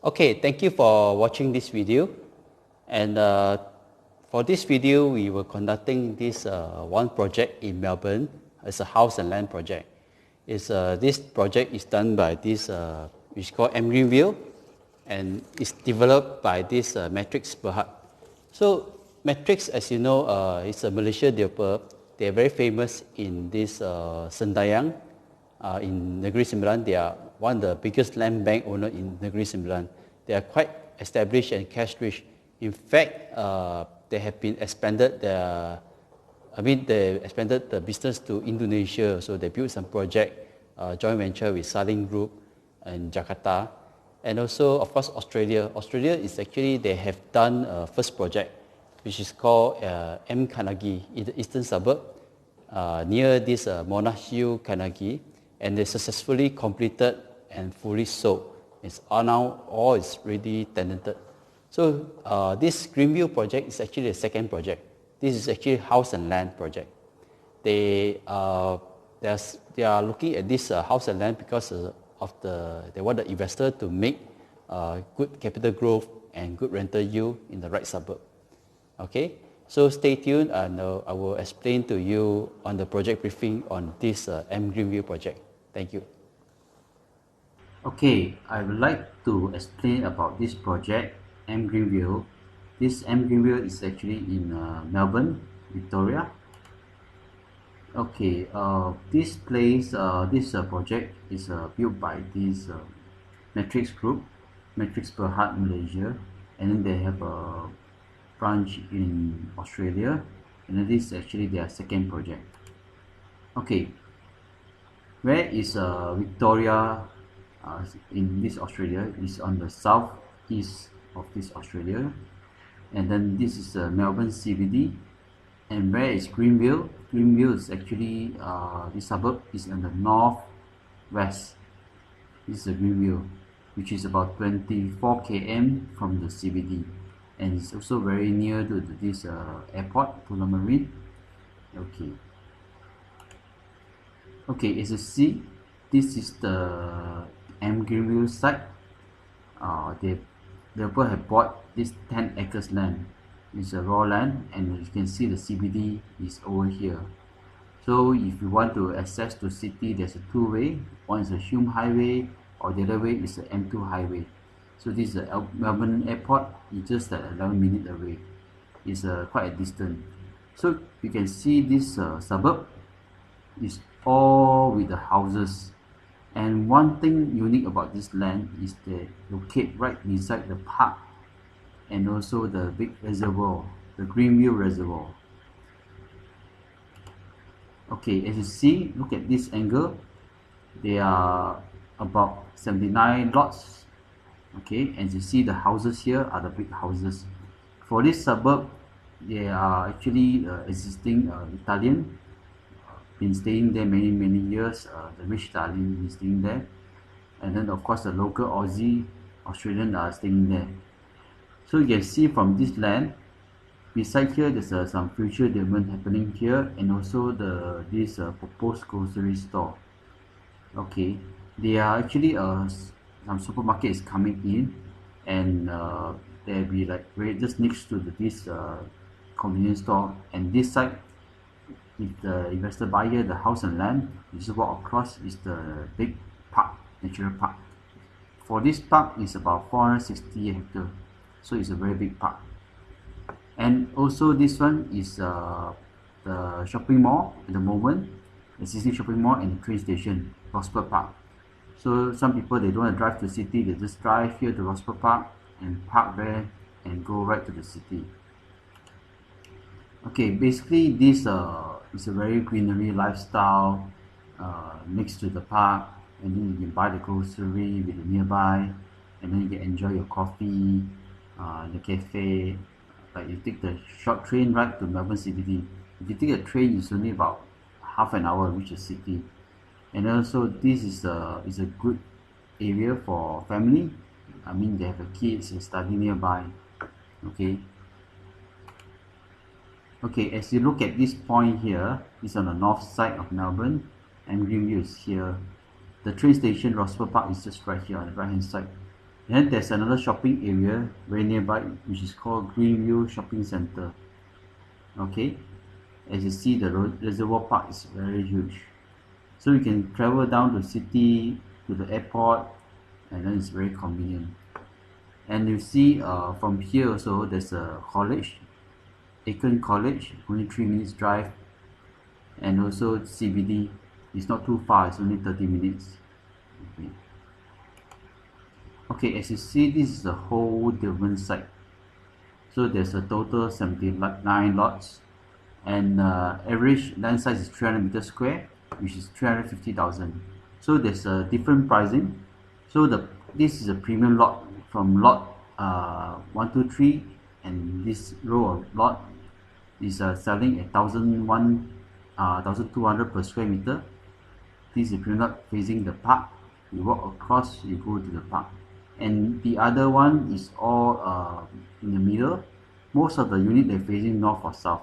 Okay, thank you for watching this video. And for this video, we were conducting this one project in Melbourne. It's a house and land project. This project is done by this, which is called Greenvale, and it's developed by this Matrix Berhad. So Matrix, as you know, is a Malaysia developer. They are very famous in this Sendayang, in Negeri Sembilan. They are one of the biggest land bank owner in Negeri Sembilan. They are quite established and cash rich. In fact, they have been expanded they expanded the business to Indonesia. So they built some project, joint venture with Saling Group in Jakarta. And also, of course, Australia. Australia is actually, they have done a first project, which is called M. Carnegie in the eastern suburb, near this Monash Hill, Carnegie. And they successfully completed and fully sold. It's now all is really tenanted. So this Greenvale project is actually a second project. This is actually house and land project. They are looking at this house and land because they want the investor to make good capital growth and good rental yield in the right suburb. Okay, so stay tuned, and I will explain to you on the project briefing on this M Greenvale project. Thank you. Okay, I would like to explain about this project, M Greenvale. This M Greenvale is actually in Melbourne, Victoria. Okay, this place, this project is built by this Matrix Group, Matrix Berhad Malaysia, and then they have a branch in Australia, and then this is actually their second project. Okay, where is Victoria in this Australia? Is on the southeast of this Australia, and then this is Melbourne CBD. And where is Greenvale? Greenvale is actually this suburb is in the northwest. This is Greenvale, which is about 24 km from the CBD, and it's also very near to this airport, Pulau Marine. Okay. Okay, as you see, this is the M Greenvale site. The developer have bought this 10 acres land. It's a raw land, and you can see the CBD is over here. So if you want to access to city, there's a two-way. One is a Hume Highway, or the other way is the M2 Highway. So this is the Melbourne Airport. It's just 11 minutes away. It's quite a distance. So you can see this suburb is all with the houses. And one thing unique about this land is they locate right beside the park, and also the big reservoir, the Greenvale Reservoir. Okay, as you see, look at this angle. There are about 79 lots. Okay, as you see, the houses here are the big houses. For this suburb, there are actually existing Italian, been staying there many years. The rich Italian is staying there, and then of course the local Aussie, Australian are staying there. So you can see from this land, beside here there's some future development happening here, and also this proposed grocery store. Okay, there are actually some supermarkets coming in, and they'll be like right just next to this convenience store. And this side, if the investor buy here the house and land, you just walk across is the big park, natural park. For this park is about 460 hectares. So it's a very big park. And also this one is the shopping mall at the moment, existing shopping mall and the train station, Prosper Park. So some people, they don't want to drive to the city, they just drive here to Prosper Park and park there and go right to the city. Okay, basically this is a very greenery lifestyle next to the park, and then you can buy the grocery with the nearby, and then you can enjoy your coffee, the cafe. Like you take the short train right to Melbourne CBD. If you take a train, it's only about half an hour to reach the city. And also this is a good area for family. I mean, they have kids and study nearby. Okay. Okay, as you look at this point here, it's on the north side of Melbourne, and Greenvale is here. The train station, Prosper Park, is just right here on the right hand side. And then there's another shopping area very nearby, which is called Greenvale Shopping Center. Okay, as you see, the reservoir park is very huge, so you can travel down to the city to the airport, and then it's very convenient. And you see, from here also there's a college, Aiken College, only 3 minutes drive, and also CBD. It's not too far, it's only 30 minutes. Okay. Okay, as you see, this is the whole development site. So there's a total 79 lots, and average land size is 300 meters square, which is 350,000. So there's a different pricing. So this is a premium lot from lot 1, 2, 3, and this row of lot is selling at 1,200 per square meter. This is a premium lot facing the park. You walk across, you go to the park. And the other one is all in the middle. Most of the unit they're facing north or south,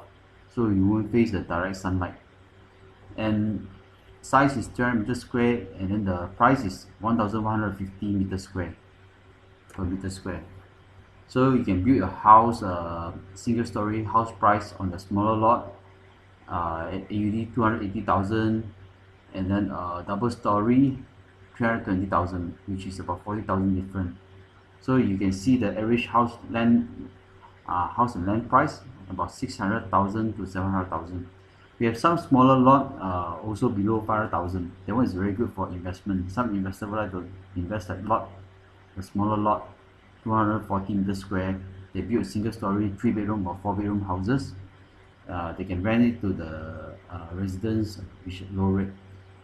so you won't face the direct sunlight. And size is 300 meters square, and then the price is 1,150 meters square per meter square. So you can build a house, single story house price on the smaller lot at AUD 280,000, and then double story 320,000, which is about 40,000 different. So you can see the average house and land price about 600,000 to 700,000. We have some smaller lot also below 500,000. That one is very good for investment. Some investors would like to invest that lot, a smaller lot, 240 meters square. They build single story 3-bedroom or 4-bedroom houses. They can rent it to the residents, which is low rate,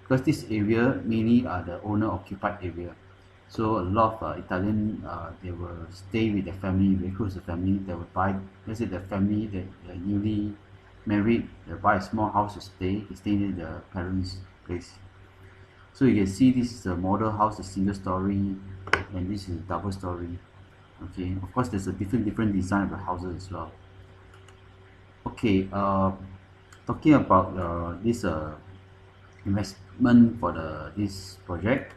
because this area mainly are the owner occupied area. So a lot of Italian, they will stay with their family, very close to family. They will buy, let's say the family that they're newly married, they buy a small house to stay. They stay in the parents' place. So you can see this is a model house, a single story, and this is a double story. Okay, of course there's a different design of the houses as well. Okay, talking about this investment for this project.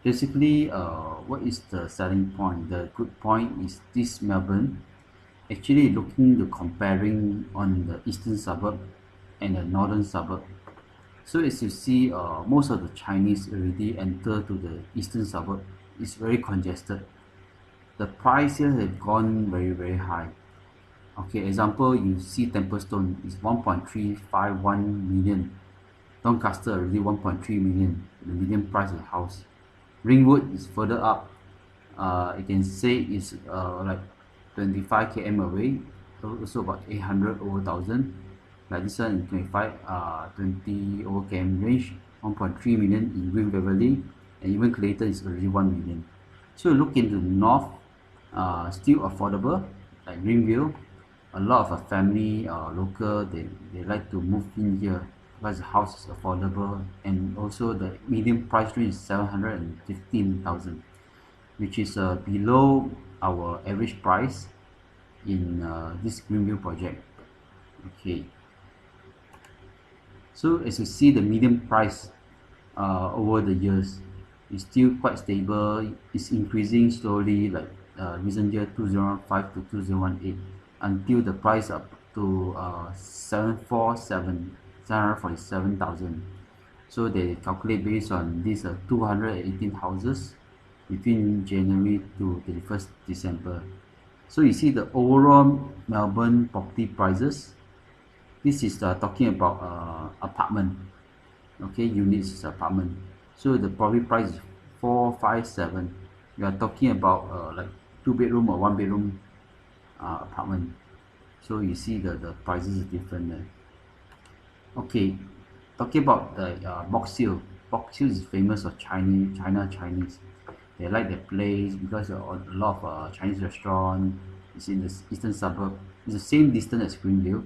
Basically, what is the selling point? The good point is this Melbourne actually looking to comparing on the eastern suburb and the northern suburb. So as you see, most of the Chinese already enter to the eastern suburb. It's very congested. The price here have gone very high. Okay, example, you see Templestone is 1.351 million. Doncaster already 1.3 million, the median price of the house. Ringwood is further up. You can say it's like 25 km away, also about 800 over 1,000. Like this one in 20 over km range, 1.3 million in Greenvale, and even Clayton is already 1 million. So look into the north, still affordable, like Greenvale. A lot of a family local, they like to move in here because the house is affordable, and also the median price range is 715,000, which is below our average price in this Greenville project. Okay, so as you see, the median price over the years is still quite stable. It's increasing slowly, like recent year 2005 to 2018, until the price up to 747,000. So they calculate based on these 218 houses between January to 31st December. So you see the overall Melbourne property prices. This is talking about apartment. Okay, units is apartment. So the property price is 457. We are talking about like 2-bedroom or 1-bedroom apartment. So you see the prices is different there. Okay, talking about the Box Hill. Box Hill is famous for Chinese. They like the place because a lot of Chinese restaurant. It's in the eastern suburb. It's the same distance as Greenville.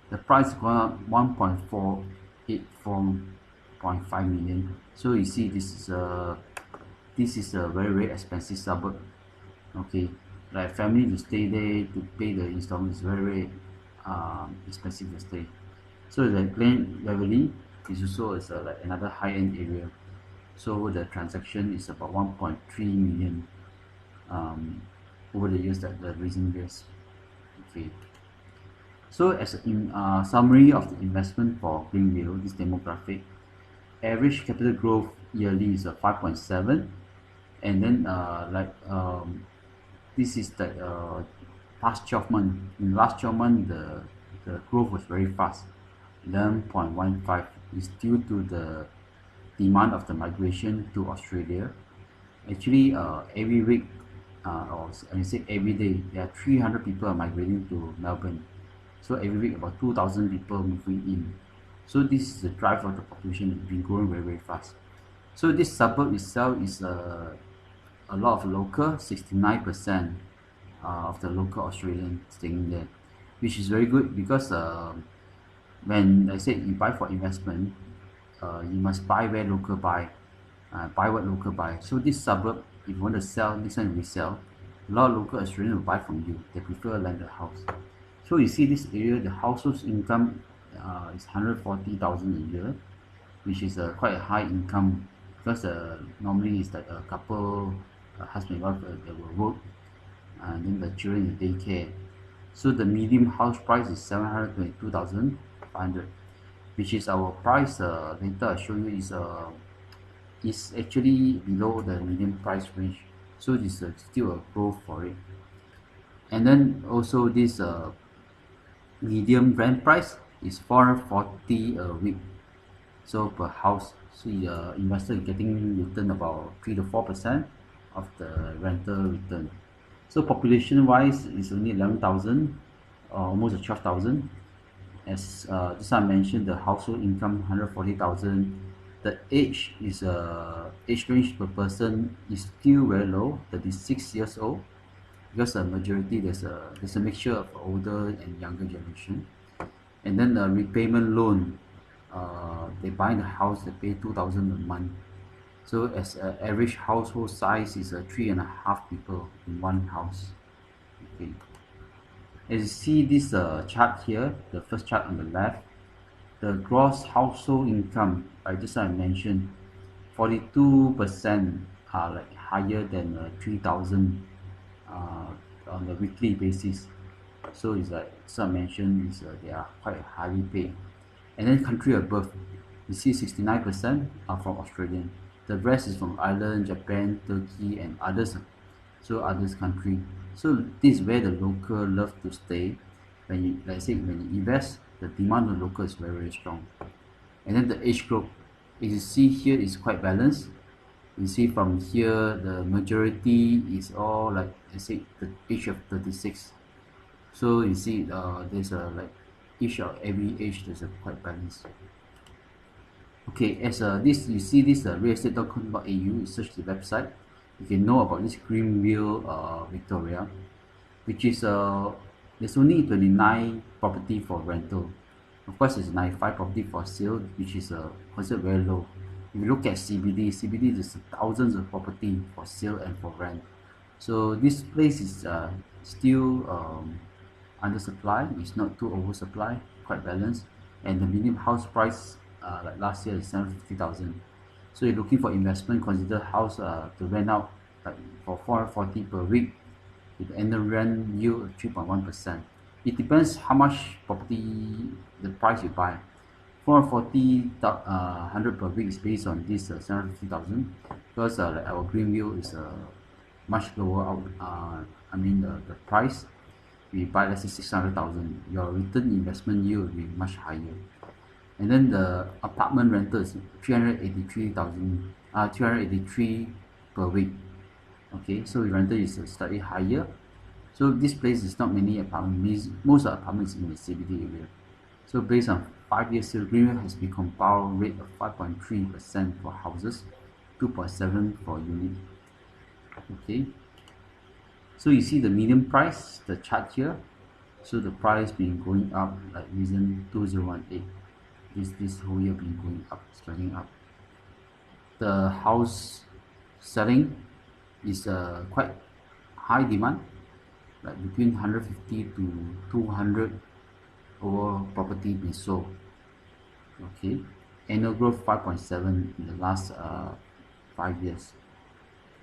The price is going up 1.484.5 million. So you see, this is a very expensive suburb. Okay, like family to stay there to pay the installment is very expensive to stay. So the Greenvale is also like another high-end area. So the transaction is about 1.3 million. over the years, that the recent years. Okay. So as in summary of the investment for Greenvale, this demographic, average capital growth yearly is 5.7, and then this is the past 12 months. In last 12 months, the growth was very fast, 11.15. Is due to the demand of the migration to Australia. Actually, every week, or I say every day, there are 300 people are migrating to Melbourne. So every week, about 2,000 people moving in. So this is the drive of the population. It's been growing very, very fast. So this suburb itself is a lot of local, 69% of the local Australians staying there, which is very good because when I said you buy for investment, you must buy where local buy, buy what local buy. So this suburb, if you want to sell, this one resell, a lot of local Australians will buy from you. They prefer landed house. So you see this area, the household income is 140,000 a year, which is quite a high income because normally it's like a couple, husband and wife, they will work, and then the children in daycare. So the medium house price is 722,500, which is our price. Later I'll show you is actually below the medium price range. So this is still a growth for it. And then also this medium rent price is 440 a week, so per house. So the investor is getting return about 3 to 4% of the rental return. So population wise is only 11,000, almost 12,000. As just I mentioned, the household income 140,000. The age is age range per person is still very low, 36 years old, because the majority there's a mixture of older and younger generation. And then the repayment loan, they buy the house, they pay 2,000 a month. So as average household size is 3.5 people in one house. Okay. As you see this chart here, the first chart on the left, the gross household income, I just mentioned, 42% are like higher than 3,000 on the weekly basis. So it's like some mentioned is they are quite highly paid. And then country above, you see 69% are from Australian. The rest is from Ireland, Japan, Turkey, and others. So others country. So this is where the local love to stay. When you, like I say, when you invest, the demand of local is very, very strong. And then the age group, as you see here, is quite balanced. You see from here, the majority is all like I say the age of 36. So you see, there's a like each of every age there's a quite balance. Okay, as this you see this realestate.com.au, you search the website, you can know about this Greenvale, Victoria, which is there's only 29 property for rental. Of course, there's 95 property for sale, which is considered very low. If you look at CBD, there's thousands of property for sale and for rent. So this place is still under supply. It's not too oversupply, quite balanced. And the medium house price like last year is 750,000. So you're looking for investment, consider house to rent out like for 440 per week with annual rent yield of 3.1%. It depends how much property the price you buy. 440 100 per week is based on this 750,000, because like our Greenvale is much lower out. I mean the price. We buy let's say 600,000, your return investment yield will be much higher. And then the apartment rental is 383,000, 383 per week. Okay, so the rental is slightly higher. So this place is not many apartments. Most of the apartments in the CBD area. So based on 5 years, Greenvale has been compound rate of 5.3% for houses, 2.7 for unit. Okay. So you see the median price, the chart here. So the price been going up like recent 2018. This whole year been going up, starting up. The house selling is quite high demand, like between 150 to 200 over property being sold. Okay, annual growth 5.7 in the last 5 years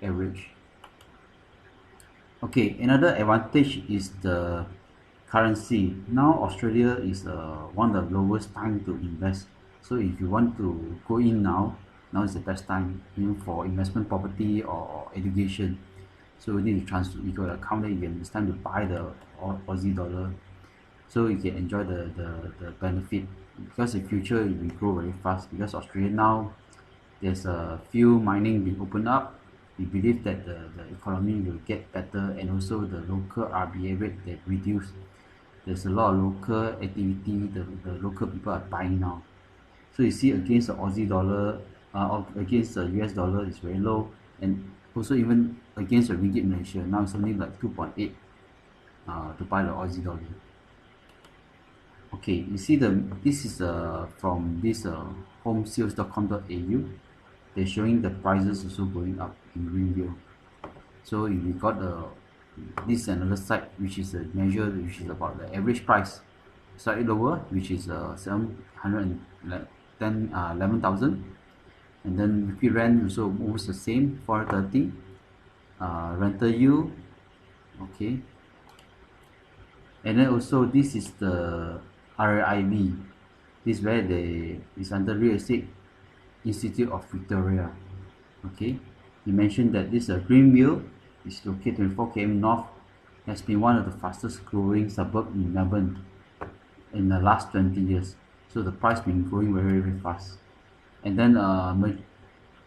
average. Okay, another advantage is the currency. Now Australia is one of the lowest time to invest. So if you want to go in now is the best time, for investment property or education. So you need to transfer. You got account that it's time to buy the Aussie dollar, so you can enjoy the benefit, because in future it will grow very fast, because Australia now there's a few mining being opened up. We believe that the economy will get better, and also the local RBA rate that reduced. There's a lot of local activity, the local people are buying now. So you see against the Aussie dollar, against the US dollar is very low, and also even against the ringgit Malaysia, now it's only like 2.8 to buy the Aussie dollar. Okay, you see this is from this homesales.com.au. They're showing the prices also going up in Greenvale. So if we got this another site which is a measure which is about the average price slightly lower, which is 11,000, and then weekly rent also almost the same, 430. Rental yield, okay, and then also this is the RIV. This is where is under Real Estate Institute of Victoria. Okay, he mentioned that this Greenvale is located 24 km north, has been one of the fastest growing suburb in Melbourne in the last 20 years. So the price been growing very fast. And then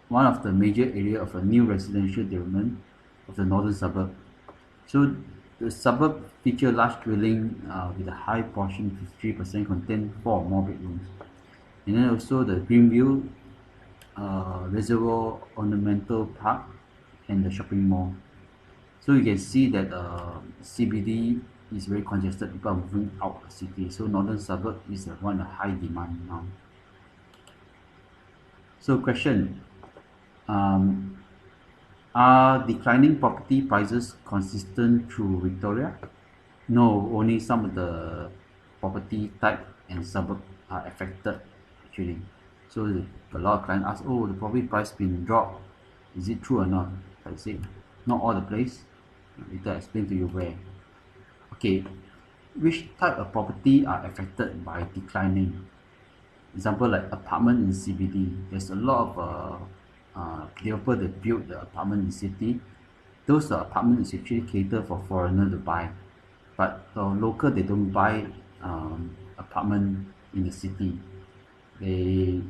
one of the major area of a new residential development of the northern suburb. So the suburb feature large dwelling with a high portion, 53% contain 4 or more bedrooms. And then also the Greenvale Reservoir Ornamental Park and the shopping mall. So you can see that CBD is very congested. People are moving out of the city. So northern suburb is one of high demand now. So question, are declining property prices consistent through Victoria? No, only some of the property type and suburb are affected actually. So a lot of clients ask, oh, the property price been dropped. Is it true or not? I say, not all the place. Later I explain to you where. Okay, which type of property are affected by declining? Example like apartment in CBD. There's a lot of developer that build the apartment in city. Those apartments is actually cater for foreigner to buy, but local they don't buy apartment in the city. The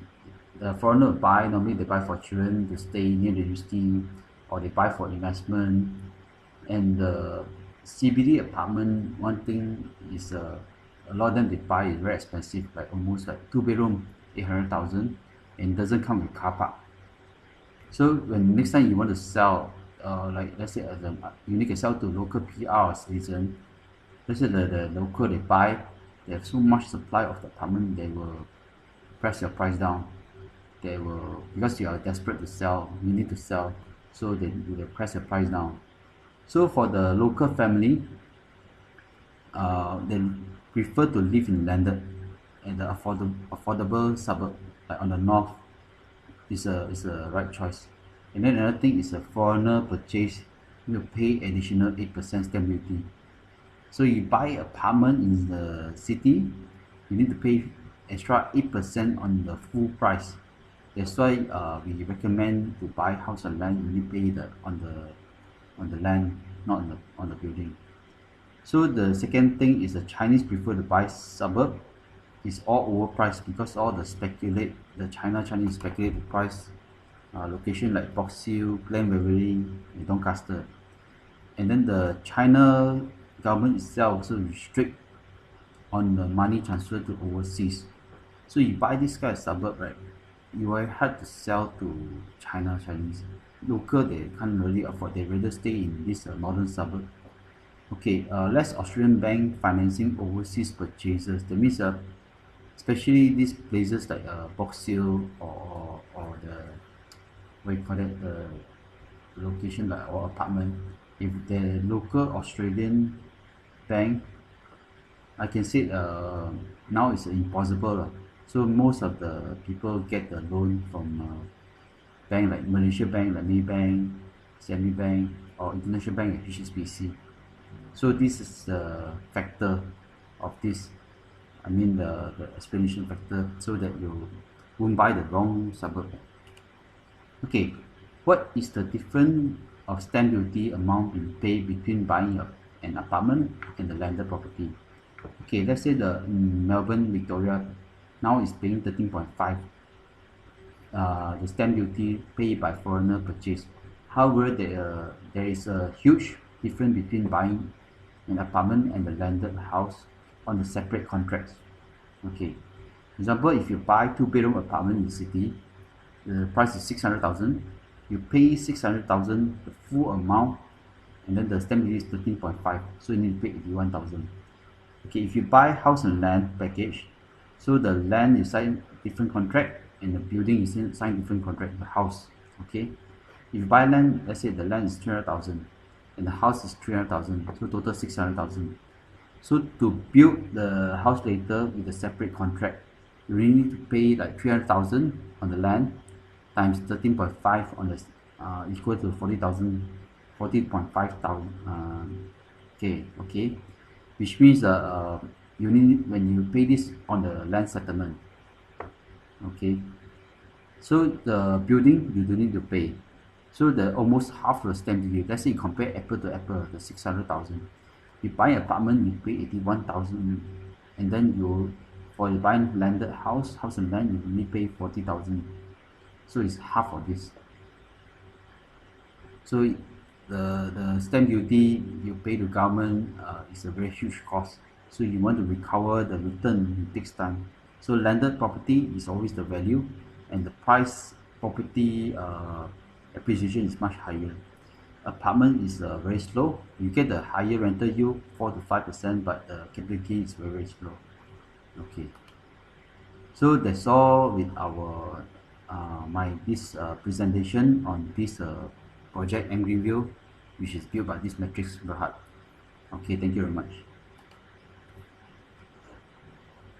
foreigner buy, normally they buy for children to stay near the university, or they buy for investment. And the CBD apartment, one thing is a lot of them they buy is very expensive, like almost like 2 bedroom 800,000, and doesn't come with car park. So when next time you want to sell, like let's say you need to sell to local PR or citizen, let's say the local they buy, they have so much supply of the apartment, they will press your price down. They will, because you are desperate to sell, you need to sell, so they will press your price down. So for the local family, they prefer to live in landed and the affordable suburb, like on the north, is a right choice. And then another thing is a foreigner purchase, you pay additional 8% stamp duty. So you buy apartment in the city, you need to pay extra 8% on the full price. That's why we recommend to buy house and land, you need to pay on the land, not on the building. So the second thing is the Chinese prefer to buy suburb. It's all overpriced because all the Chinese speculate the price. Location like Box Hill, Glen Waverley, and Doncaster. And then the China government itself also restrict on the money transfer to overseas. So you buy this kind of suburb, right? You will have to sell to Chinese. Local they can't really afford. They rather stay in this northern suburb. Okay, less Australian bank financing overseas purchases. That means especially these places like Box Hill or the what you call that, the location like or apartment. If the local Australian bank, I can say now it's impossible. So most of the people get the loan from bank like Malaysia Bank, like Maybank, Semi Bank, or international bank and HSBC. So this is the factor of this, I mean the explanation factor, so that you won't buy the wrong suburb. Okay, what is the difference of stamp duty amount you pay between buying an apartment and the landed property? Okay, let's say the Melbourne, Victoria now is paying 13.5, the stamp duty paid by foreigner purchase. However, there is a huge difference between buying an apartment and the landed house on the separate contracts. Okay, for example, if you buy two-bedroom apartment in the city, the price is 600,000. You pay 600,000, the full amount, and then the stamp duty is 13.5, so you need to pay 81,000. Okay, if you buy house and land package, so the land you sign different contract and the building you sign different contract, the house. Okay, if you buy land, let's say the land is 300,000 and the house is 300,000, so total 600,000. So to build the house later with a separate contract, you really need to pay like 300,000 on the land times 13.5 on the equal to 40,000, 40.5 thousand. Okay, which means you need, when you pay this on the land settlement. Okay, so the building you don't need to pay. So the almost half the stamp duty. Let's say you compare apple to apple, the 600,000. You buy an apartment, you pay 81,000, and then for you buy landed house and land, you only pay 40,000. So it's half of this. So the stamp duty you pay to government is a very huge cost. So you want to recover the return, it takes time. So landed property is always the value, and the price property appreciation is much higher. Apartment is very slow. You get the higher rental yield, 4 to 5%, but the capital gain is very, very slow. Okay, so that's all with our this presentation on this project Greenvale, which is built by this Matrix Berhad. Okay, thank you very much.